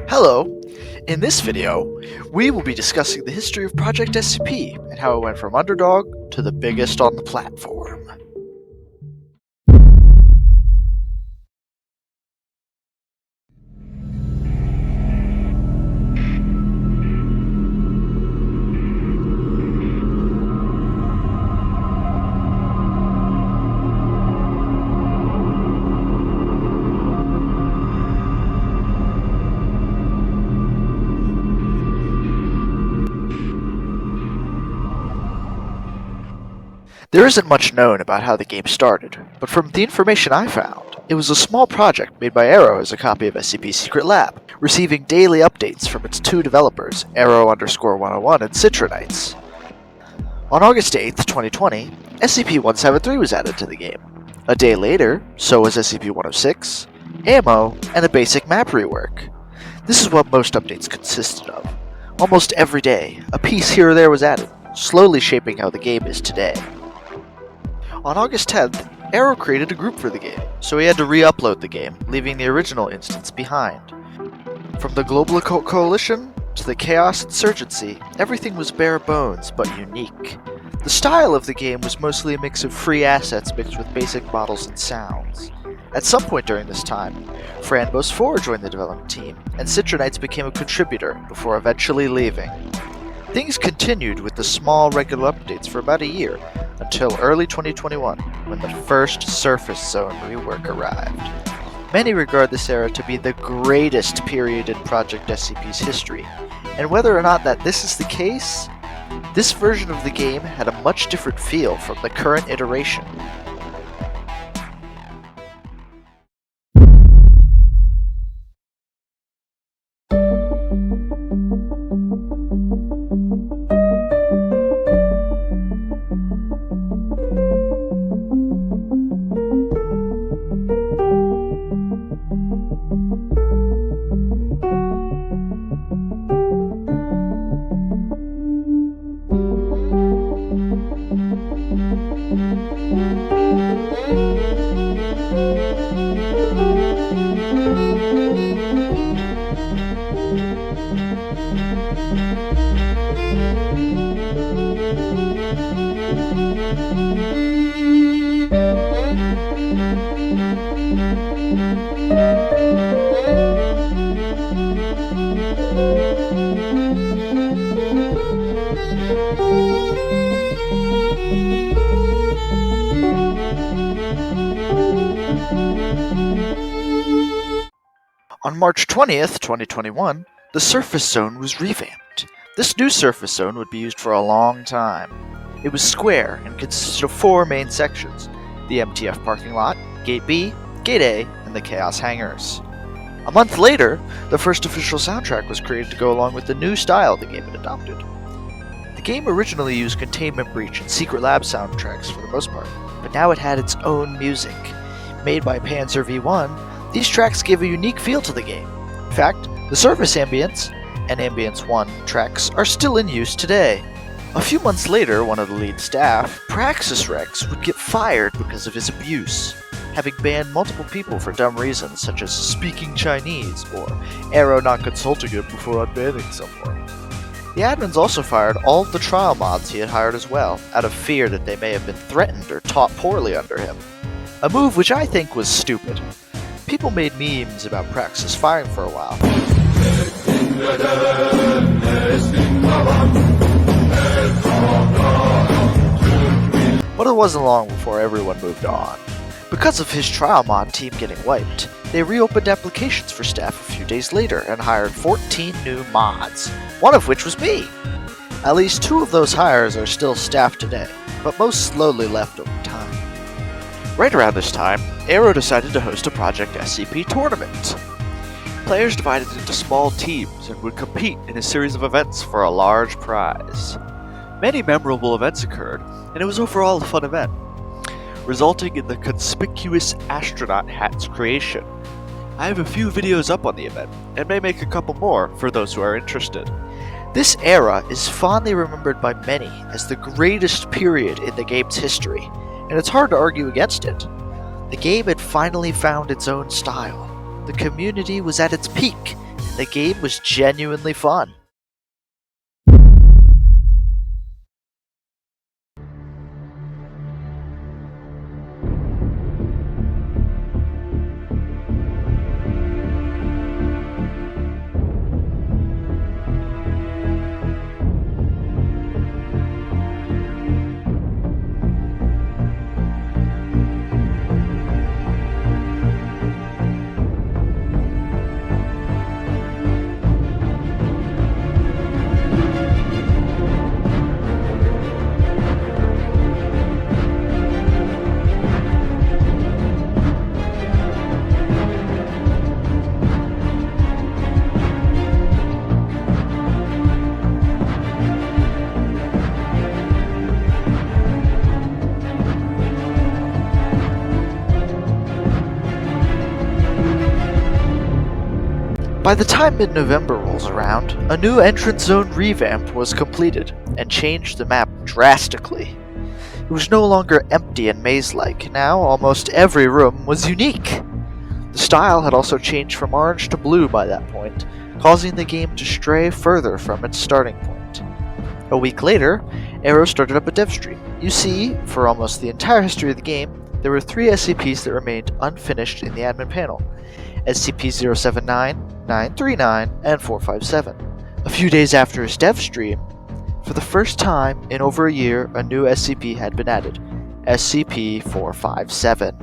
Hello! In this video, we will be discussing the history of Project SCP and how it went from underdog to the biggest on the platform. There isn't much known about how the game started, but from the information I found, it was a small project made by Arrow as a copy of SCP's Secret Lab, receiving daily updates from its two developers, Arrow_101 and Citronites. On August 8th, 2020, SCP-173 was added to the game. A day later, so was SCP-106, ammo, and a basic map rework. This is what most updates consisted of. Almost every day, a piece here or there was added, slowly shaping how the game is today. On August 10th, Arrow created a group for the game, so he had to re-upload the game, leaving the original instance behind. From the Global Occult Coalition to the Chaos Insurgency, everything was bare bones but unique. The style of the game was mostly a mix of free assets mixed with basic models and sounds. At some point during this time, Franbos 4 joined the development team, and Citronites became a contributor before eventually leaving. Things continued with the small regular updates for about a year, until early 2021, when the first Surface Zone rework arrived. Many regard this era to be the greatest period in Project SCP's history, and whether or not that this is the case, this version of the game had a much different feel from the current iteration. On March 20th, 2021, the Surface Zone was revamped. This new Surface Zone would be used for a long time. It was square and consisted of 4 main sections: the MTF parking lot, Gate B, Gate A, and the Chaos Hangars. A month later, the first official soundtrack was created to go along with the new style the game had adopted. The game originally used Containment Breach and Secret Lab soundtracks for the most part, but now it had its own music. Made by Panzer V1, these tracks gave a unique feel to the game. In fact, the Surface Ambience and Ambience 1 tracks are still in use today. A few months later, one of the lead staff, Praxis Rex, would get fired because of his abuse, having banned multiple people for dumb reasons such as speaking Chinese or Arrow not consulting him before unbanning someone. The admins also fired all of the trial mods he had hired as well, out of fear that they may have been threatened or taught poorly under him. A move which I think was stupid. People made memes about Praxis firing for a while. But it wasn't long before everyone moved on. Because of his trial mod team getting wiped, they reopened applications for staff a few days later and hired 14 new mods, one of which was me. At least 2 of those hires are still staff today, but most slowly left over time. Right around this time, Arrow decided to host a Project SCP tournament. Players divided into small teams and would compete in a series of events for a large prize. Many memorable events occurred, and it was overall a fun event, resulting in the conspicuous astronaut hat's creation. I have a few videos up on the event, and may make a couple more for those who are interested. This era is fondly remembered by many as the greatest period in the game's history, and it's hard to argue against it. The game had finally found its own style. The community was at its peak, and the game was genuinely fun. By the time mid-November rolls around, a new entrance zone revamp was completed and changed the map drastically. It was no longer empty and maze-like. Now almost every room was unique. The style had also changed from orange to blue by that point, causing the game to stray further from its starting point. A week later, Arrow started up a dev stream. You see, for almost the entire history of the game, there were 3 SCPs that remained unfinished in the admin panel: SCP-079, 939, and 457. A few days after his dev stream, for the first time in over a year, a new SCP had been added, SCP-457.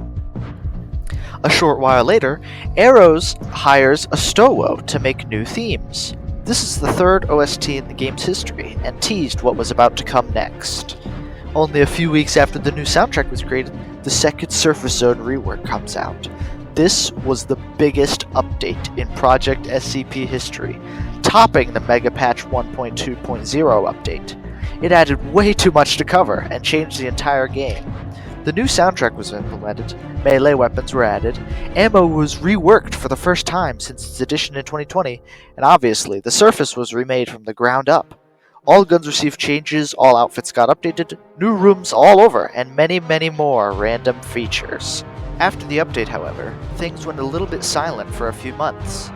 A short while later, Arrows hires a Stowo to make new themes. This is the 3rd OST in the game's history, and teased what was about to come next. Only a few weeks after the new soundtrack was created, the second Surface Zone rework comes out. This was the biggest update in Project SCP history, topping the Mega Patch 1.2.0 update. It added way too much to cover and changed the entire game. The new soundtrack was implemented, melee weapons were added, ammo was reworked for the first time since its addition in 2020, and obviously the surface was remade from the ground up. All guns received changes, all outfits got updated, new rooms all over, and many, many more random features. After the update, however, things went a little bit silent for a few months.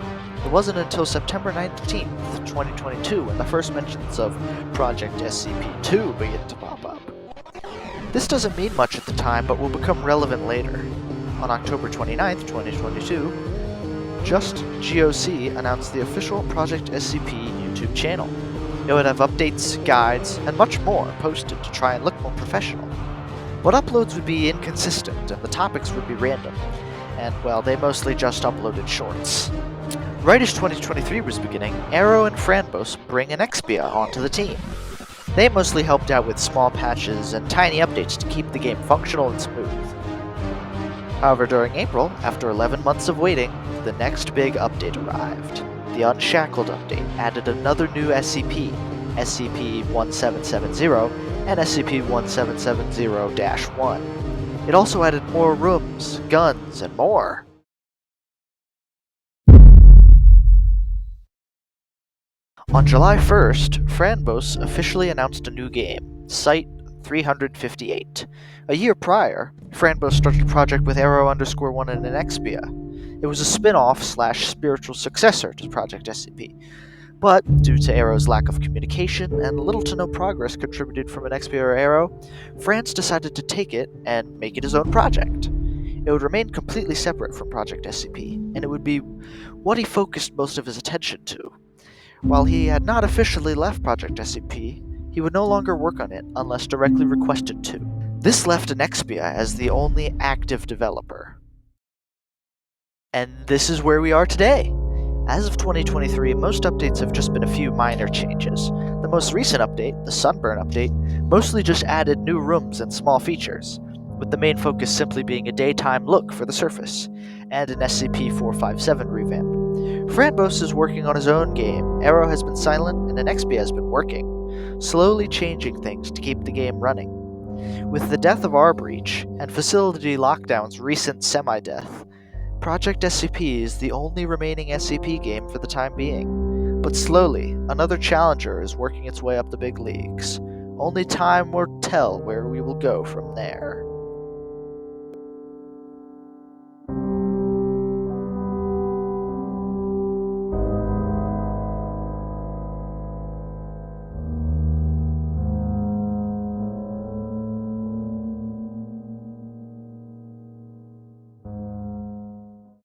It wasn't until September 19th, 2022 when the first mentions of Project SCP-2 began to pop up. This doesn't mean much at the time, but will become relevant later. On October 29th, 2022, Just GOC announced the official Project SCP YouTube channel. It would have updates, guides, and much more posted to try and look more professional. But uploads would be inconsistent, and the topics would be random, and, well, they mostly just uploaded shorts. Right as 2023 was beginning, Arrow and Franbos bring an Expia onto the team. They mostly helped out with small patches and tiny updates to keep the game functional and smooth. However, during April, after 11 months of waiting, the next big update arrived. The Unshackled update added another new SCP, SCP-1770, and SCP-1770-1. It also added more rooms, guns, and more. On July 1st, Franbos officially announced a new game, Site-358. A year prior, Franbos started a project with Arrow_1 and an Expia. It was a spin-off / spiritual successor to Project SCP. But, due to Arrow's lack of communication and little to no progress contributed from an Expia or Arrow, Franz decided to take it and make it his own project. It would remain completely separate from Project SCP, and it would be what he focused most of his attention to. While he had not officially left Project SCP, he would no longer work on it unless directly requested to. This left an Expia as the only active developer. And this is where we are today. As of 2023, most updates have just been a few minor changes. The most recent update, the Sunburn update, mostly just added new rooms and small features, with the main focus simply being a daytime look for the surface, and an SCP-457 revamp. Franbos is working on his own game, Arrow has been silent, and an Expia has been working, slowly changing things to keep the game running. With the death of our breach, and Facility Lockdown's recent semi-death, Project SCP is the only remaining SCP game for the time being. But slowly, another challenger is working its way up the big leagues. Only time will tell where we will go from there.